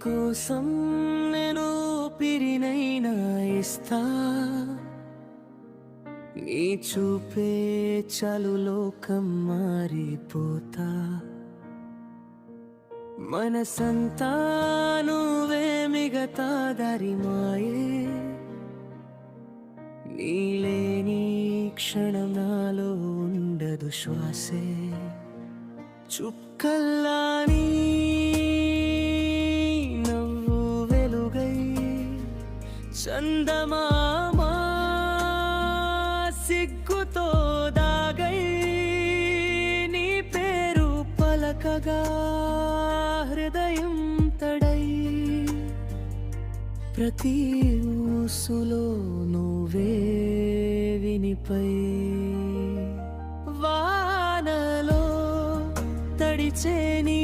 కోసం నేను ఊపిరినైనా ఇస్తా, నీ చూపే చాలు లోకం మారిపోతా. మనసంతా నువ్వే మిగతా దారి మాయే, నీలేని క్షణం నాలో ఉండదు శ్వాసే. చుక్కల్లాని నవ్వు వెలుగై, చందమామా సిగ్గుతో దాగై, నీ పేరు పలకగా హృదయం తడై, ప్రతి ఊసులో నువ్వే వినిపై. వానలో తడిచే నీ